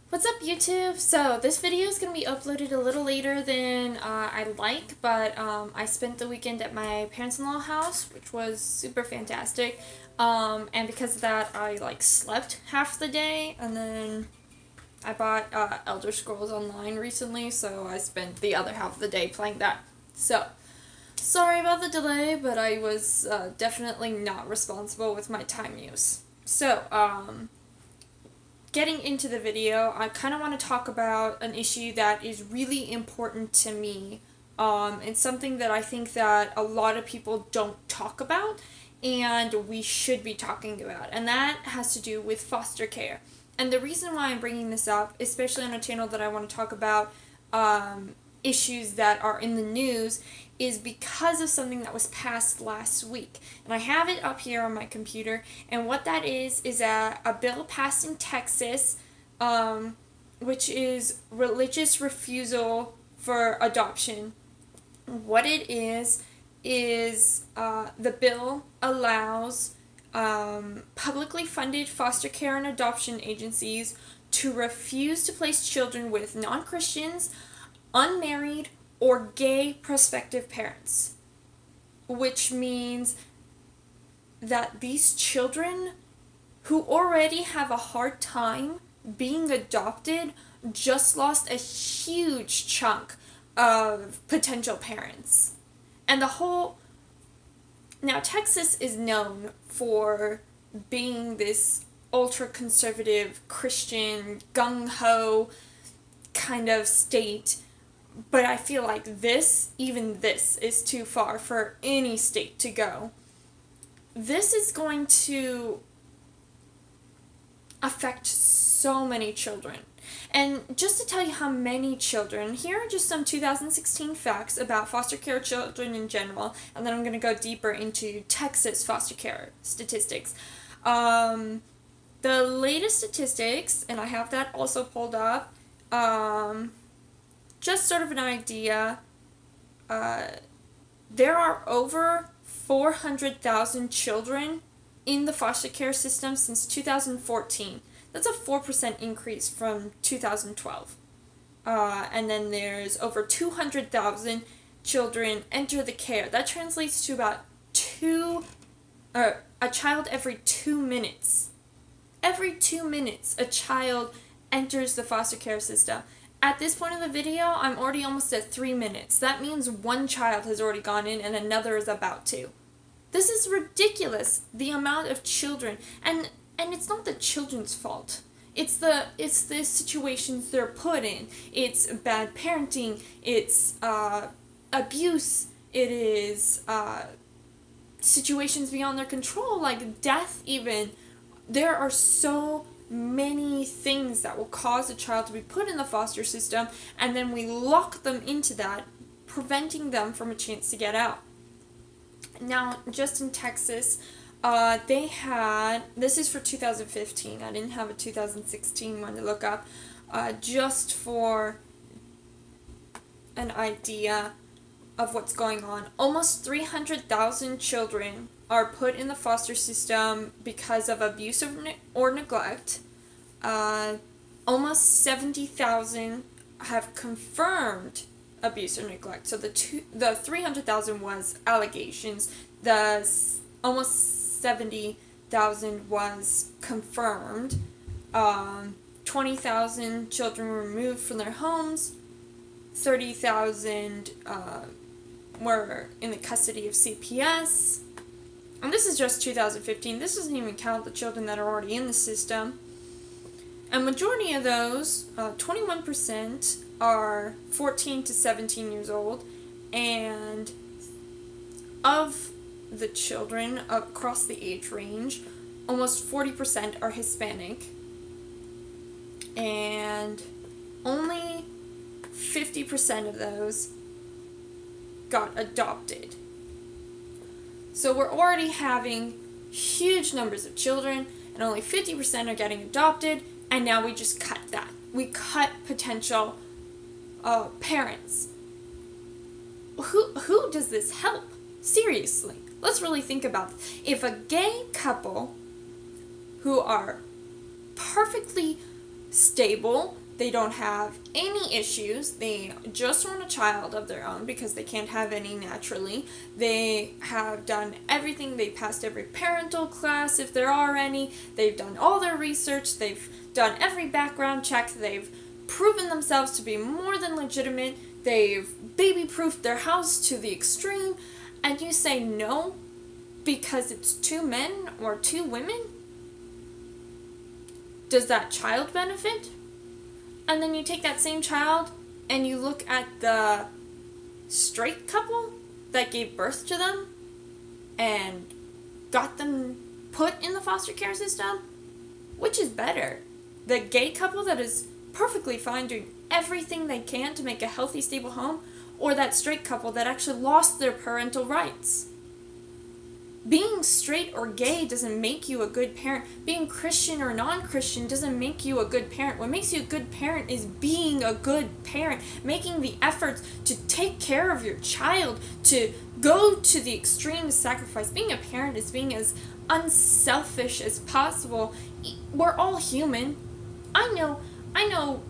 What's up, YouTube? So this video is going to be uploaded a little later than I'd like, but I spent the weekend at my parents-in-law house, which was super fantastic, and because of that I slept half the day, and then I bought Elder Scrolls Online recently, so I spent the other half of the day playing that. So, sorry about the delay, but I was definitely not responsible with my time use. So, getting into the video, I kind of want to talk about an issue that is really important to me. It's something that I think that a lot of people don't talk about, and we should be talking about, and that has to do with foster care. And the reason why I'm bringing this up, especially on a channel that I want to talk about issues that are in the news, is because of something that was passed last week. And I have it up here on my computer, and what that is a bill passed in Texas, which is religious refusal for adoption. What it is the bill allows publicly funded foster care and adoption agencies to refuse to place children with non-Christians, unmarried, or gay prospective parents, which means that these children who already have a hard time being adopted just lost a huge chunk of potential parents. And now Texas is known for being this ultra conservative Christian gung-ho kind of state, but I feel like even this is too far for any state to go. This is going to affect so many children. And just to tell you how many children, here are just some 2016 facts about foster care children in general, and then I'm going to go deeper into Texas foster care statistics. The latest statistics, and I have that also pulled up, just sort of an idea, there are over 400,000 children in the foster care system since 2014. That's a 4% increase from 2012. And then there's over 200,000 children enter the care. That translates to about a child every 2 minutes. Every 2 minutes, a child enters the foster care system. At this point in the video, I'm already almost at 3 minutes. That means one child has already gone in and another is about to. This is ridiculous, the amount of children. And it's not the children's fault. It's the situations they're put in. It's bad parenting. It's abuse. It is situations beyond their control, like death even. There are so many things that will cause a child to be put in the foster system, and then we lock them into that, preventing them from a chance to get out. Now, just in Texas, they had, this is for 2015, I didn't have a 2016 one to look up, just for an idea of what's going on. Almost 300,000 children are put in the foster system because of abuse or neglect. Almost 70,000 have confirmed abuse or neglect. So the 300,000 was allegations. The almost 70,000 was confirmed. 20,000 children were removed from their homes. 30,000 were in the custody of CPS. And this is just 2015. This doesn't even count the children that are already in the system. And majority of those, 21%, are 14 to 17 years old. And of the children across the age range, almost 40% are Hispanic. And only 50% of those got adopted. So we're already having huge numbers of children, and only 50% are getting adopted, and now we just cut that. We cut potential parents. Who does this help? Seriously, let's really think about this. If a gay couple who are perfectly stable. They don't have any issues. They just want a child of their own because they can't have any naturally. They have done everything. They passed every parental class if there are any. They've done all their research. They've done every background check. They've proven themselves to be more than legitimate. They've baby-proofed their house to the extreme. And you say no because it's 2 men or 2 women? Does that child benefit? And then you take that same child and you look at the straight couple that gave birth to them and got them put in the foster care system. Which is better? The gay couple that is perfectly fine doing everything they can to make a healthy, stable home, or that straight couple that actually lost their parental rights? Being straight or gay doesn't make you a good parent. Being Christian or non-Christian doesn't make you a good parent. What makes you a good parent is being a good parent, making the efforts to take care of your child, to go to the extreme sacrifice. Being a parent is being as unselfish as possible. We're all human. I know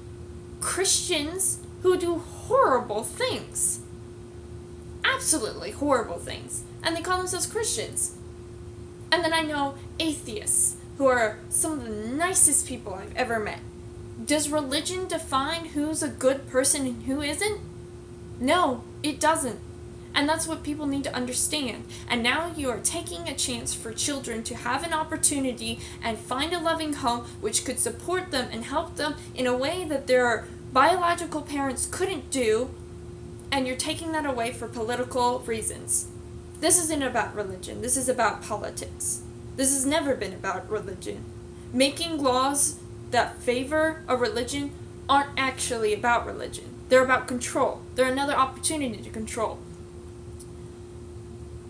Christians who do horrible things. Absolutely horrible things. And they call themselves Christians. And then I know atheists who are some of the nicest people I've ever met. Does religion define who's a good person and who isn't? No, it doesn't. And that's what people need to understand. And now you are taking a chance for children to have an opportunity and find a loving home which could support them and help them in a way that their biological parents couldn't do, and you're taking that away for political reasons. This isn't about religion. This is about politics. This has never been about religion. Making laws that favor a religion aren't actually about religion. They're about control. They're another opportunity to control.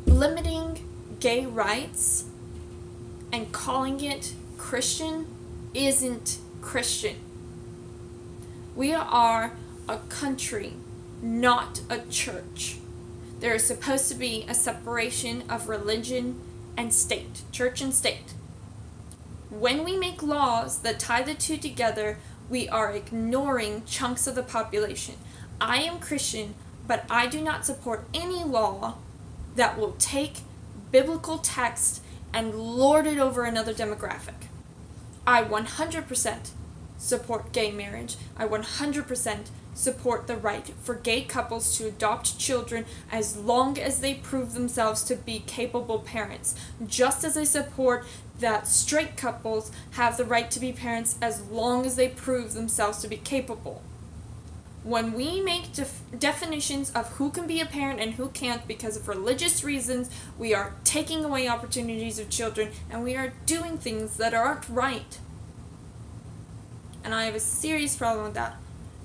Limiting gay rights and calling it Christian isn't Christian. We are a country, not a church. There is supposed to be a separation of religion and state, church and state. When we make laws that tie the two together, we are ignoring chunks of the population. I am Christian, but I do not support any law that will take biblical text and lord it over another demographic. I 100% support gay marriage. I 100% support the right for gay couples to adopt children as long as they prove themselves to be capable parents. Just as I support that straight couples have the right to be parents as long as they prove themselves to be capable. When we make definitions of who can be a parent and who can't because of religious reasons, we are taking away opportunities of children and we are doing things that aren't right. And I have a serious problem with that.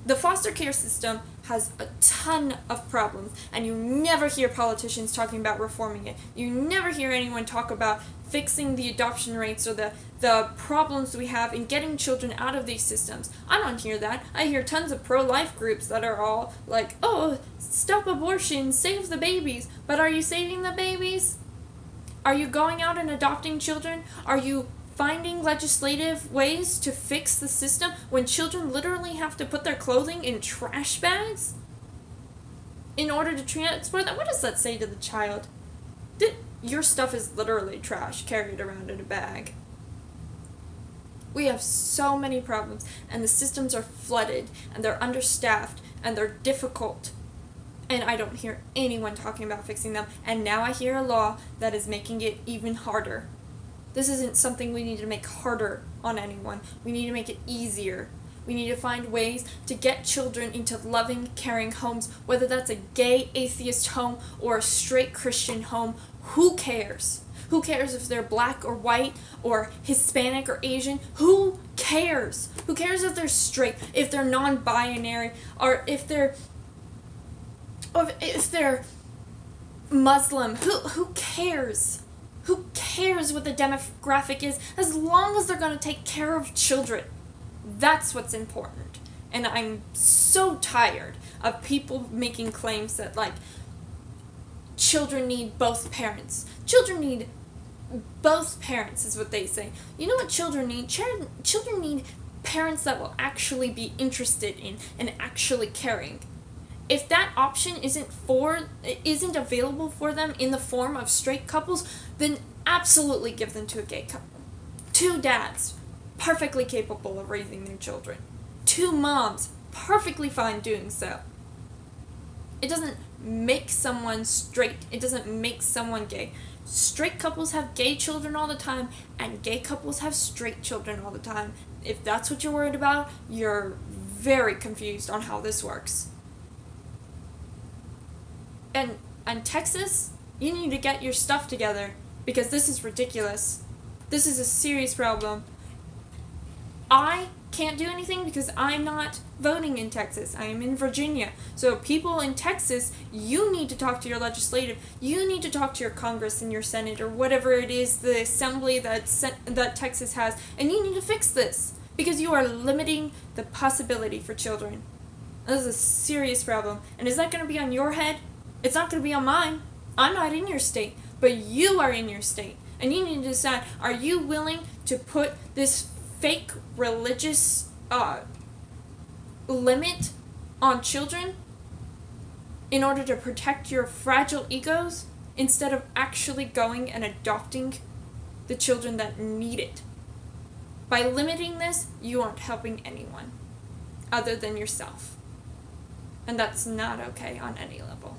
The foster care system has a ton of problems, and you never hear politicians talking about reforming it. You never hear anyone talk about fixing the adoption rates or the problems we have in getting children out of these systems. I don't hear that. I hear tons of pro-life groups that are all like, oh, stop abortion, save the babies. But are you saving the babies? Are you going out and adopting children? Are you finding legislative ways to fix the system when children literally have to put their clothing in trash bags in order to transport them? What does that say to the child? Your stuff is literally trash carried around in a bag. We have so many problems, and the systems are flooded, and they're understaffed, and they're difficult. And I don't hear anyone talking about fixing them. And now I hear a law that is making it even harder. This isn't something we need to make harder on anyone. We need to make it easier. We need to find ways to get children into loving, caring homes, whether that's a gay atheist home or a straight Christian home. Who cares? Who cares if they're black or white or Hispanic or Asian? Who cares? Who cares if they're straight, if they're non-binary, or if they're Muslim? Who cares? Who cares what the demographic is as long as they're going to take care of children? That's what's important. And I'm so tired of people making claims that, like, children need both parents. Children need both parents is what they say. You know what children need? Children need parents that will actually be interested in and actually caring. If that option isn't available for them in the form of straight couples, then absolutely give them to a gay couple. Two dads, perfectly capable of raising their children. Two moms, perfectly fine doing so. It doesn't make someone straight. It doesn't make someone gay. Straight couples have gay children all the time, and gay couples have straight children all the time. If that's what you're worried about, you're very confused on how this works. And Texas, you need to get your stuff together, because this is ridiculous. This is a serious problem. I can't do anything because I'm not voting in Texas. I am in Virginia. So people in Texas, you need to talk to your legislative. You need to talk to your Congress and your Senate or whatever it is, the assembly that Texas has, and you need to fix this because you are limiting the possibility for children. This is a serious problem. And is that going to be on your head? It's not going to be on mine. I'm not in your state, but you are in your state. And you need to decide, are you willing to put this fake religious limit on children in order to protect your fragile egos instead of actually going and adopting the children that need it? By limiting this, you aren't helping anyone other than yourself. And that's not okay on any level.